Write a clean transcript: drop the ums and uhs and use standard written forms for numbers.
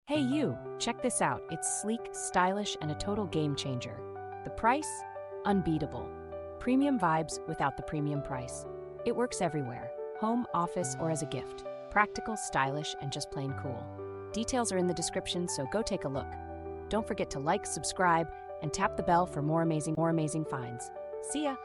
Hey you, check this out. It's sleek, stylish, and a total game changer. The price? Unbeatable. Premium vibes without the premium price. It works everywhere, home, office, or as a gift. Practical, stylish, and just plain cool. Details are in the description, so go take a look. Don't forget to like, subscribe, and tap the bell for more amazing finds. See ya!